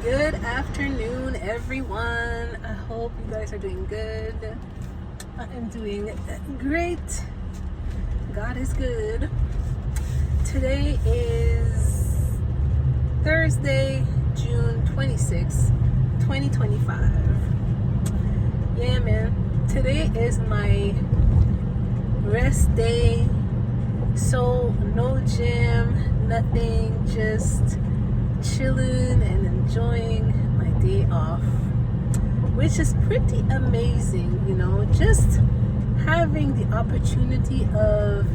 Good afternoon, everyone. I hope you guys are doing good. I am doing great. God is good. Today is Thursday, June 26, 2025. Yeah, man. Today is my rest day. So, no gym, nothing, just chilling and enjoying my day off, which is pretty amazing, just having the opportunity of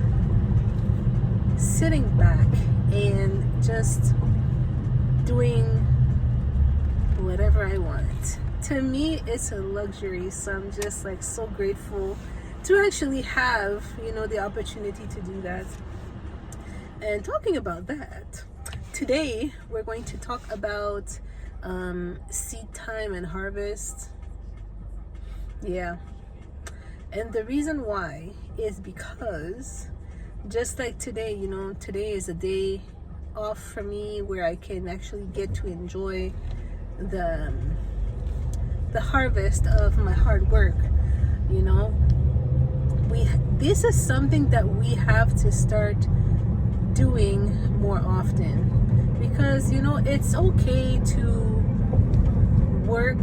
sitting back and just doing whatever I want. To me, it's a luxury, so I'm just so grateful to actually have the opportunity to do that. And talking about that, today we're going to talk about seed time and harvest. Yeah. And the reason why is because just like today, today is a day off for me where I can actually get to enjoy the harvest of my hard work. This is something that we have to start doing more often, because it's okay to work,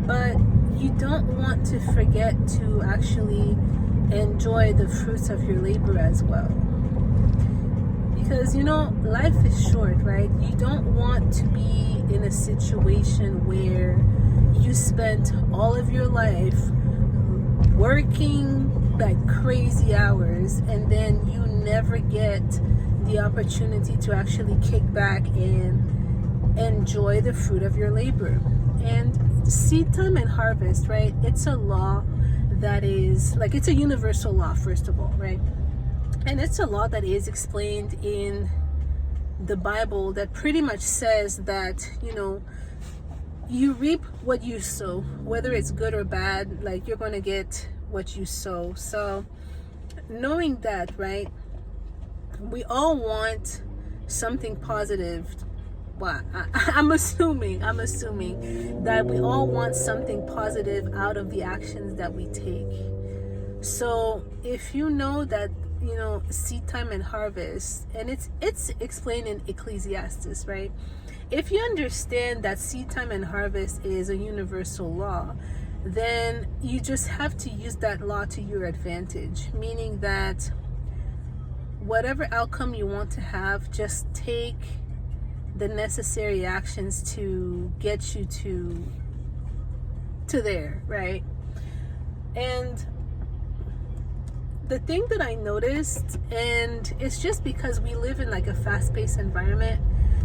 but you don't want to forget to actually enjoy the fruits of your labor as well, because life is short, right? You don't want to be in a situation where you spent all of your life working like crazy hours and then you never get the opportunity to actually kick back and enjoy the fruit of your labor. And seed time and harvest, right? It's a law that is it's a universal law, first of all, right? And it's a law that is explained in the Bible that pretty much says that you reap what you sow, whether it's good or bad. You're going to get what you sow. So knowing that, right, we all want something positive. Well, I'm assuming that we all want something positive out of the actions that we take. So if you know that seed time and harvest, and it's explained in Ecclesiastes, right? If you understand that seed time and harvest is a universal law, then you just have to use that law to your advantage, meaning that whatever outcome you want to have, just take the necessary actions to get you to there, right? And the thing that I noticed, and it's just because we live in a fast-paced environment,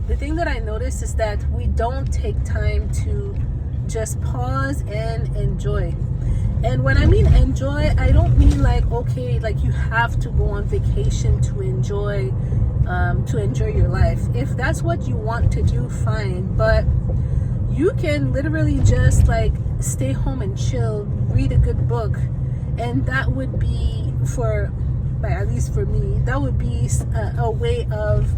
the thing that I noticed is that we don't take time to just pause and enjoy. And when I mean enjoy, I don't mean you have to go on vacation to enjoy your life. If that's what you want to do, fine, but you can literally just stay home and chill, read a good book, and that would be at least for me, that would be a way of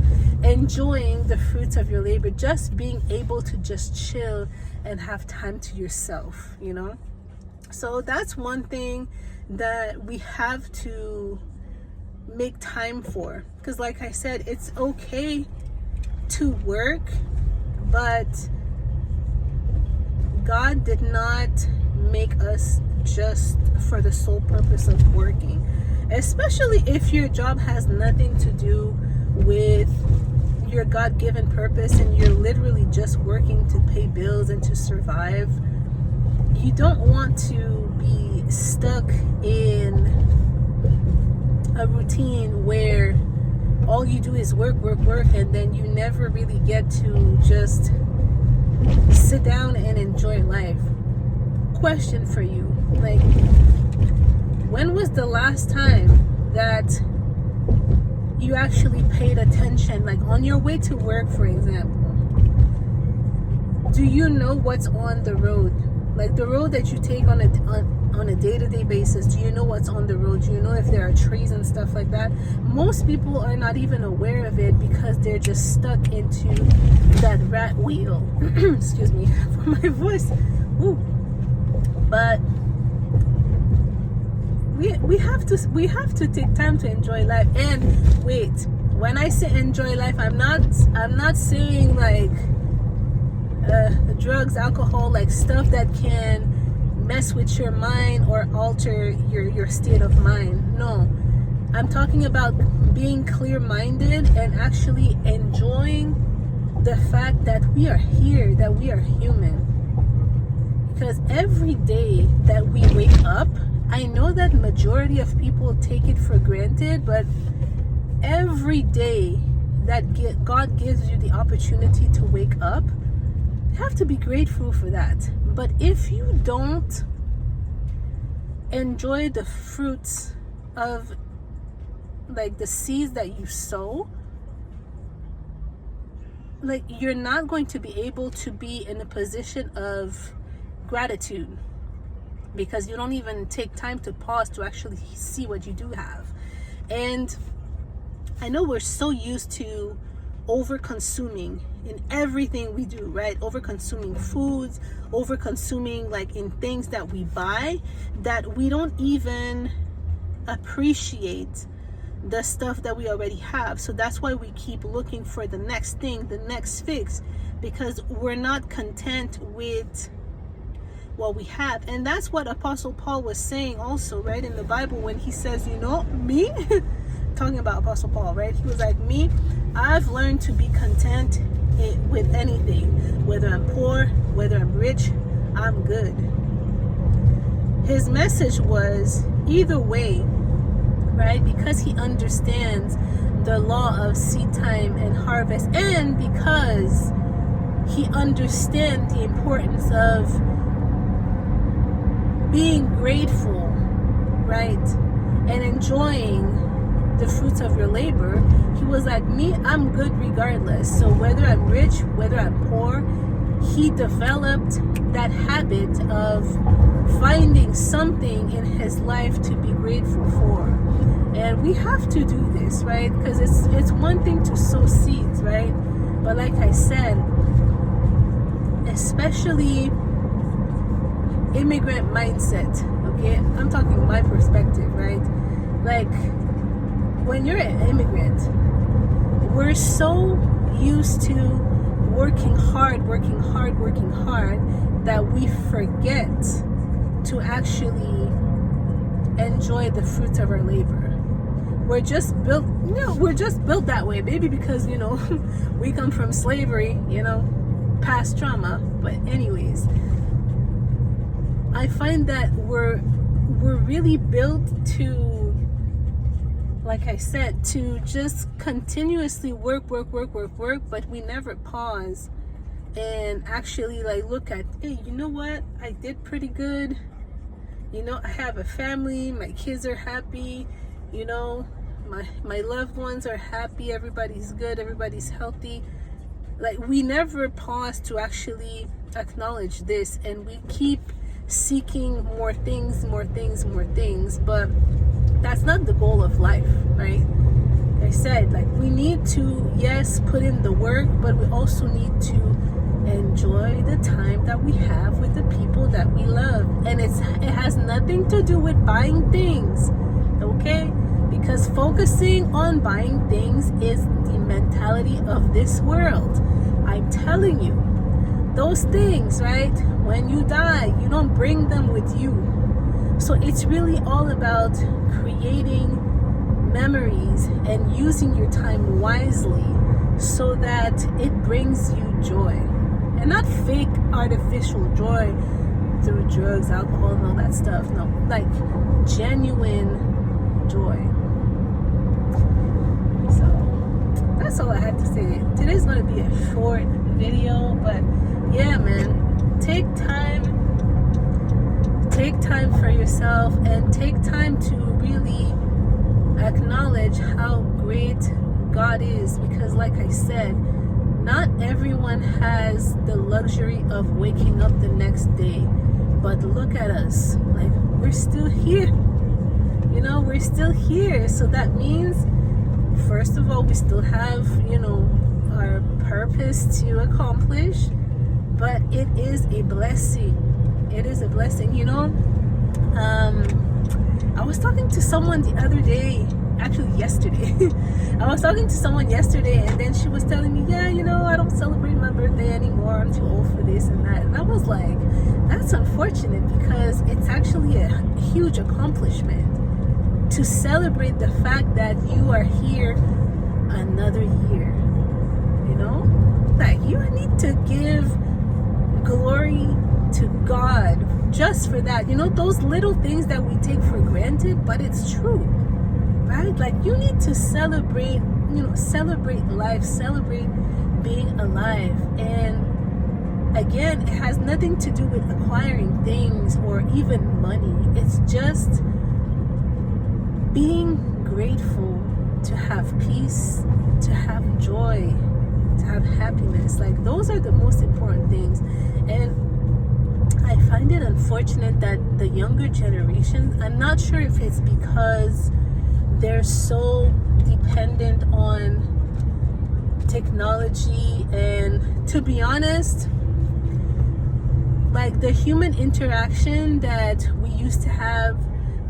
enjoying the fruits of your labor, just being able to just chill and have time to yourself, So that's one thing that we have to make time for, because like I said, it's okay to work, but God did not make us just for the sole purpose of working, especially if your job has nothing to do with your God-given purpose and you're literally just working to pay bills and to survive. You don't want to be stuck in a routine where all you do is work, and then you never really get to just sit down and enjoy life. Question for you, when was the last time that you actually paid attention, on your way to work, for example? Do you know what's on the road? Like the road that you take on a day-to-day basis, do you know what's on the road? Do you know if there are trees and stuff like that? Most people are not even aware of it because they're just stuck into that rat wheel. Excuse me for my voice. Ooh. But we have to take time to enjoy life. And wait, when I say enjoy life, I'm not saying like drugs, alcohol, like stuff that can mess with your mind or alter your state of mind. No, I'm talking about being clear-minded and actually enjoying the fact that we are here, that we are human. Because every day that we wake up, I know that majority of people take it for granted, but every day that God gives you the opportunity to wake up, you have to be grateful for that. But if you don't enjoy the fruits of like the seeds that you sow, like you're not going to be able to be in a position of gratitude, because you don't even take time to pause to actually see what you do have. And I know we're so used to over consuming in everything we do, right? Over consuming foods, over consuming like in things that we buy, that we don't even appreciate the stuff that we already have. So that's why we keep looking for the next thing, the next fix, because we're not content with what we have. And that's what Apostle Paul was saying also, right, in the Bible, when he says, you know, me talking about Apostle Paul, right? He was like, me, I've learned to be content with anything, whether I'm poor, whether I'm rich, I'm good. His message was either way, right? Because he understands the law of seed time and harvest, and because he understands the importance of being grateful, right, and enjoying the fruits of your labor. He was like, me, I'm good regardless. So whether I'm rich, whether I'm poor, he developed that habit of finding something in his life to be grateful for. And we have to do this, right? Because it's one thing to sow seeds, right? But like I said, especially immigrant mindset, okay? I'm talking my perspective, right? Like, when you're an immigrant, we're so used to working hard, that we forget to actually enjoy the fruits of our labor. We're just built that way, maybe because, you know, we come from slavery, you know, past trauma. But anyways, I find that we're really built to, like I said, to just continuously work, but we never pause and actually like look at, hey, you know what? I did pretty good. You know, I have a family, my kids are happy, you know, my loved ones are happy, everybody's good, everybody's healthy. Like, we never pause to actually acknowledge this, and we keep seeking more things, but that's not the goal of life, right? Like I said, like, we need to, yes, put in the work, but we also need to enjoy the time that we have with the people that we love. And it has nothing to do with buying things, okay? Because focusing on buying things is the mentality of this world. I'm telling you, those things, right? When you die, you don't bring them with you. So it's really all about creating memories and using your time wisely so that it brings you joy. And not fake artificial joy through drugs, alcohol, and all that stuff. No, like genuine joy. So that's all I had to say. Today's going to be a short video, but yeah, man, take time for yourself and take time to really acknowledge how great God is, because like I said, not everyone has the luxury of waking up the next day But look at us, like, we're still here. You know, we're still here. So that means, first of all, we still have, you know, our purpose to accomplish. But it is a blessing. It is a blessing. You know, I was talking to someone the other day, actually yesterday. I was talking to someone yesterday, and then she was telling me, yeah, you know, I don't celebrate my birthday anymore. I'm too old for this and that. And I was like, that's unfortunate, because it's actually a huge accomplishment to celebrate the fact that you are here another year. You know, like, you need to give glory to God just for that. You know, those little things that we take for granted, but it's true, right? Like, you need to celebrate, you know, celebrate life, celebrate being alive. And again, it has nothing to do with acquiring things or even money. It's just being grateful to have peace, to have joy, to have happiness. Like, those are the most important things. And I find it unfortunate that the younger generation, I'm not sure if it's because they're so dependent on technology, and to be honest, like, the human interaction that we used to have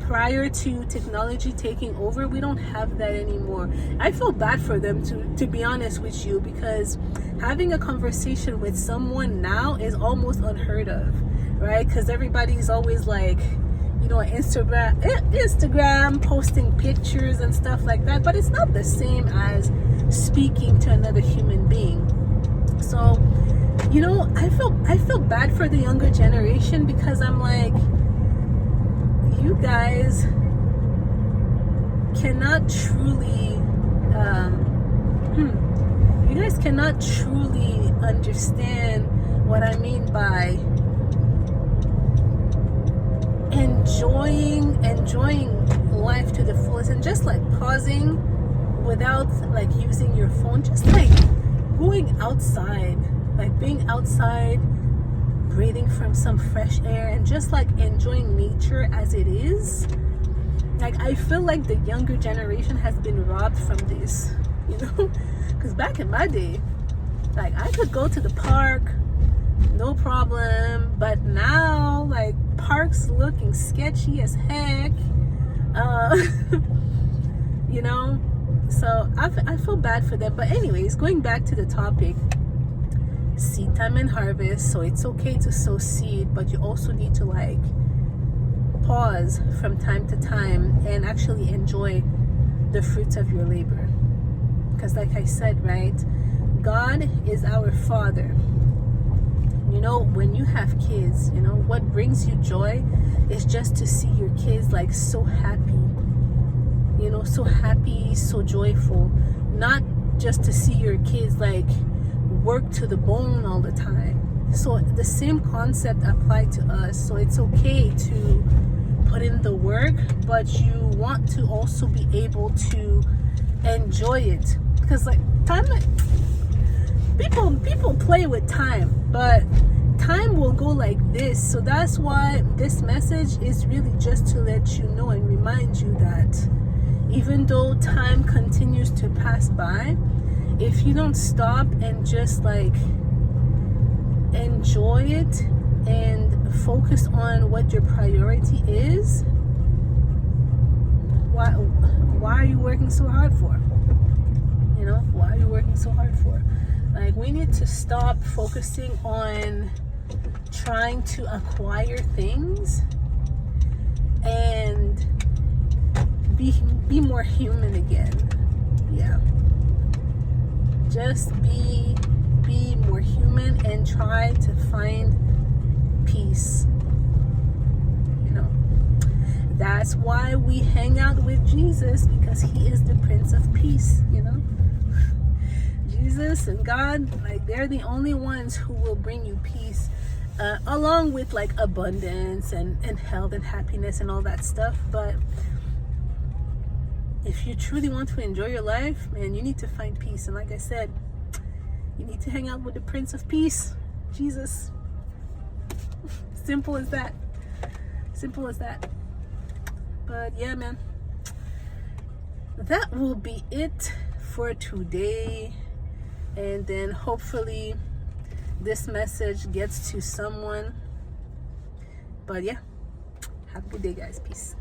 prior to technology taking over, we don't have that anymore. I feel bad for them, to be honest with you, because having a conversation with someone now is almost unheard of, right? Because everybody's always like, you know, Instagram posting pictures and stuff like that, but it's not the same as speaking to another human being. So, you know, I feel bad for the younger generation, because I'm like, you guys cannot truly understand what I mean by enjoying life to the fullest, and just like pausing without like using your phone, just like going outside, like being outside, breathing from some fresh air, and just like enjoying nature as it is. Like, I feel like the younger generation has been robbed from this, you know, because back in my day, like, I could go to the park, no problem, but now, like, parks looking sketchy as heck, you know. So I feel bad for them. But anyways, going back to the topic, seed time and harvest. So it's okay to sow seed, but you also need to like pause from time to time and actually enjoy the fruits of your labor. Because like I said, right, God is our Father. You know, when you have kids, you know, what brings you joy is just to see your kids like so happy, you know, so happy, so joyful. Not just to see your kids like work to the bone all the time. So the same concept applied to us. So it's okay to put in the work, but you want to also be able to enjoy it. Because like time, people play with time, but time will go like this. So that's why this message is really just to let you know and remind you that even though time continues to pass by, if you don't stop and just like enjoy it and focus on what your priority is, why are you working so hard for? You know, why are you working so hard for? Like, we need to stop focusing on trying to acquire things and be more human again. Yeah. Just be more human and try to find peace. You know, that's why we hang out with Jesus, because he is the Prince of Peace, you know. Jesus and God, like, they're the only ones who will bring you peace, along with like abundance and health and happiness and all that stuff. But if you truly want to enjoy your life, man, you need to find peace. And like I said, you need to hang out with the Prince of Peace, Jesus. Simple as that. Simple as that. But yeah, man, that will be it for today. And then hopefully this message gets to someone. But yeah, have a good day, guys. Peace.